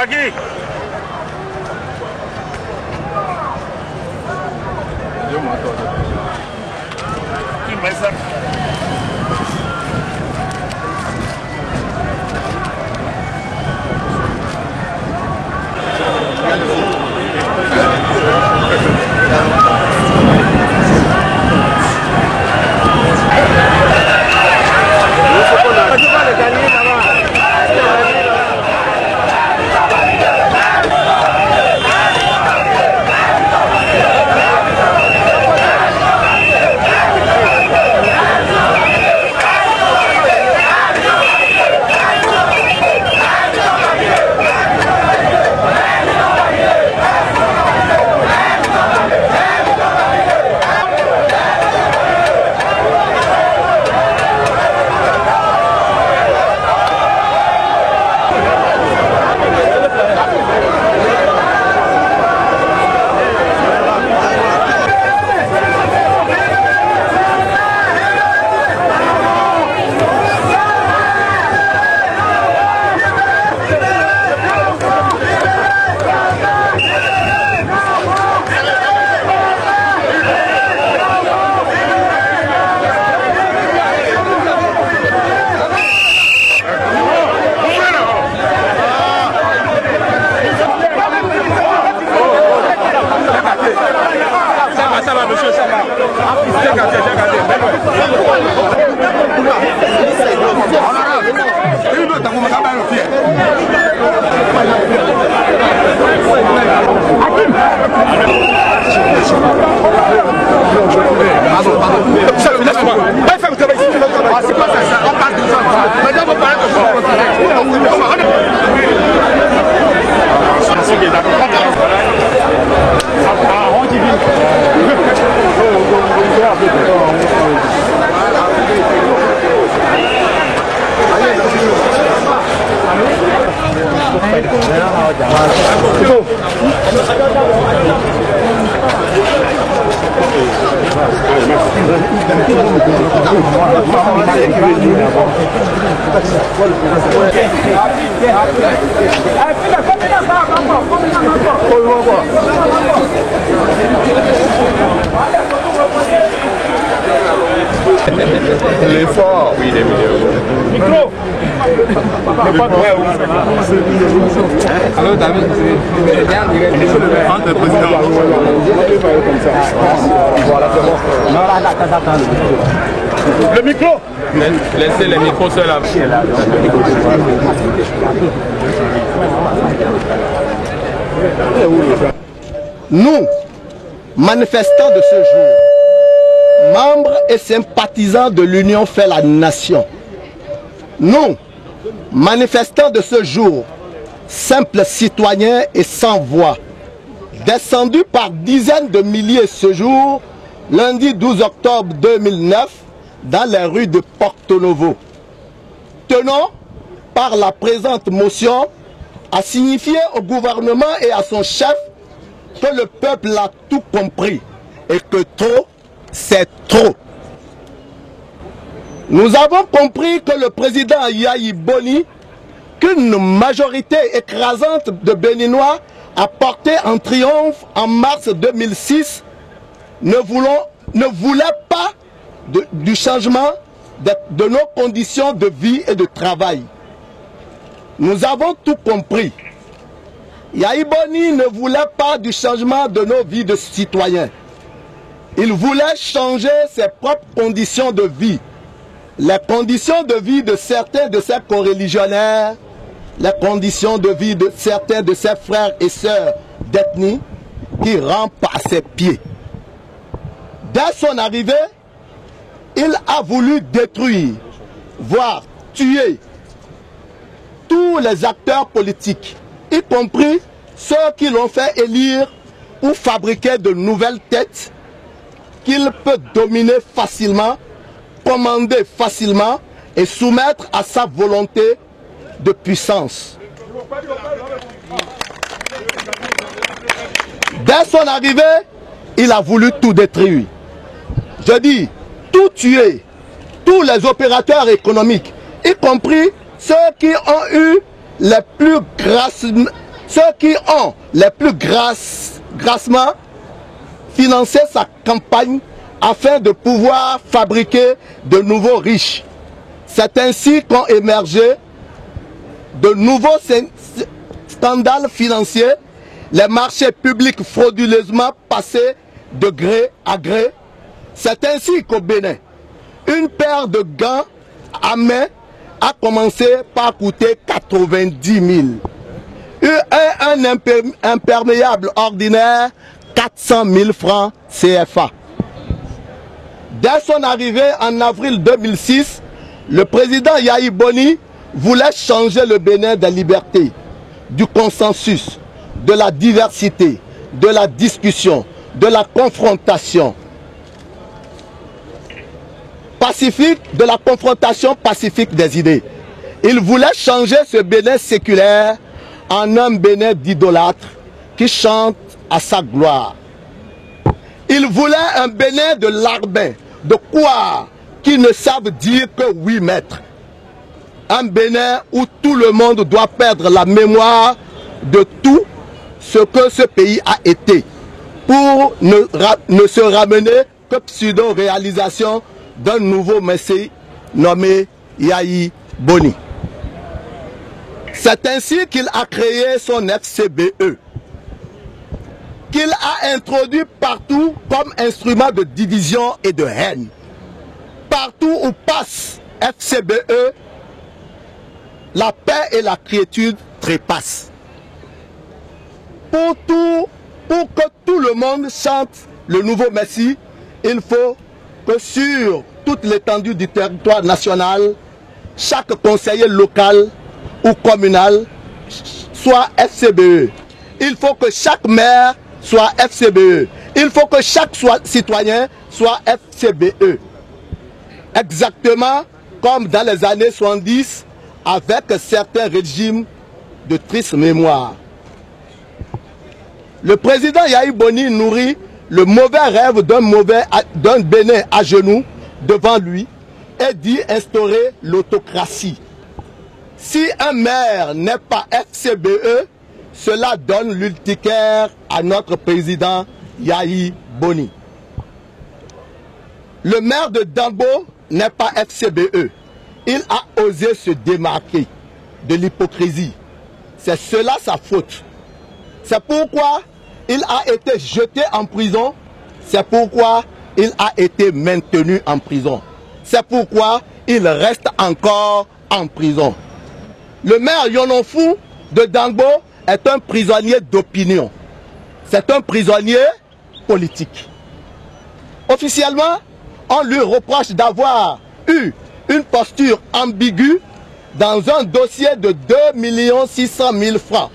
Zaki. Tu mets ça. L'effort, oui, les vidéos. Micro. Alors, David, entre président. Le micro. Laissez les micros seuls là. Nous, manifestants de ce jour, membres et sympathisants de l'Union fait la nation. Nous, manifestants de ce jour, simples citoyens et sans voix, descendus par dizaines de milliers ce jour, lundi 12 octobre 2009, dans les rues de Porto Novo. Tenons, par la présente motion, à signifier au gouvernement et à son chef que le peuple a tout compris et que trop, c'est trop. Nous avons compris que le président Yayi Boni, qu'une majorité écrasante de Béninois a porté en triomphe en mars 2006, ne voulait pas du changement de nos conditions de vie et de travail. Nous avons tout compris. Yayi Boni ne voulait pas du changement de nos vies de citoyens. Il voulait changer ses propres conditions de vie. Les conditions de vie de certains de ses coreligionnaires, les conditions de vie de certains de ses frères et sœurs d'ethnie qui rampent à ses pieds. Dès son arrivée, il a voulu détruire, voire tuer tous les acteurs politiques, y compris ceux qui l'ont fait élire ou fabriquer de nouvelles têtes qu'il peut dominer facilement, commander facilement et soumettre à sa volonté de puissance. Dès son arrivée, il a voulu tout détruire. Je dis, tout tuer, tous les opérateurs économiques, y compris ceux qui ont eu les plus ceux qui ont les plus grassement financé sa campagne afin de pouvoir fabriquer de nouveaux riches. C'est ainsi qu'ont émergé de nouveaux scandales financiers, les marchés publics frauduleusement passés de gré à gré. C'est ainsi qu'au Bénin, une paire de gants à main a commencé par coûter 90 000. Un imperméable ordinaire, 400 000 francs CFA. Dès son arrivée en avril 2006, le président Yahi Boni voulait changer le Bénin de la liberté, du consensus, de la diversité, de la discussion, de la confrontation pacifique, de la confrontation pacifique des idées. Il voulait changer ce Bénin séculaire en un Bénin d'idolâtres qui chante à sa gloire. Il voulait un Bénin de larbins, de quoi qui ne savent dire que oui maître. Un Bénin où tout le monde doit perdre la mémoire de tout ce que ce pays a été pour ne se ramener que pseudo-réalisation d'un nouveau messie nommé Yahi Boni. C'est ainsi qu'il a créé son FCBE, qu'il a introduit partout comme instrument de division et de haine. Partout où passe FCBE, la paix et la quiétude trépassent. Pour que tout le monde chante le nouveau Messie, il faut que sur toute l'étendue du territoire national, chaque conseiller local ou communal soit FCBE. Il faut que chaque maire soit FCBE. Il faut que chaque citoyen soit FCBE. Exactement comme dans les années 70 avec certains régimes de triste mémoire. Le président Yahi Boni nourrit le mauvais rêve d'un Bénin à genoux devant lui et dit instaurer l'autocratie. Si un maire n'est pas FCBE, cela donne l'urticaire à notre président Yahi Boni. Le maire de Dambo n'est pas FCBE. Il a osé se démarquer de l'hypocrisie. C'est cela sa faute. C'est pourquoi il a été jeté en prison. C'est pourquoi il a été maintenu en prison. C'est pourquoi il reste encore en prison. Le maire Yononfou de Dambo est un prisonnier d'opinion. C'est un prisonnier politique. Officiellement, on lui reproche d'avoir eu une posture ambiguë dans un dossier de 2 600 000 francs.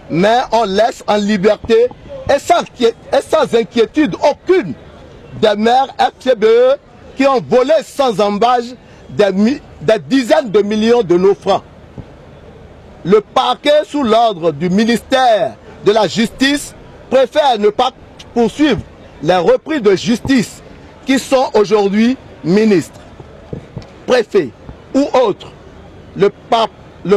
Mais on laisse en liberté et sans inquiétude aucune des maires FCBE qui ont volé sans embâche des dizaines de millions de nos francs. Le parquet, sous l'ordre du ministère de la Justice, préfère ne pas poursuivre les repris de justice qui sont aujourd'hui ministres, préfets ou autres. Le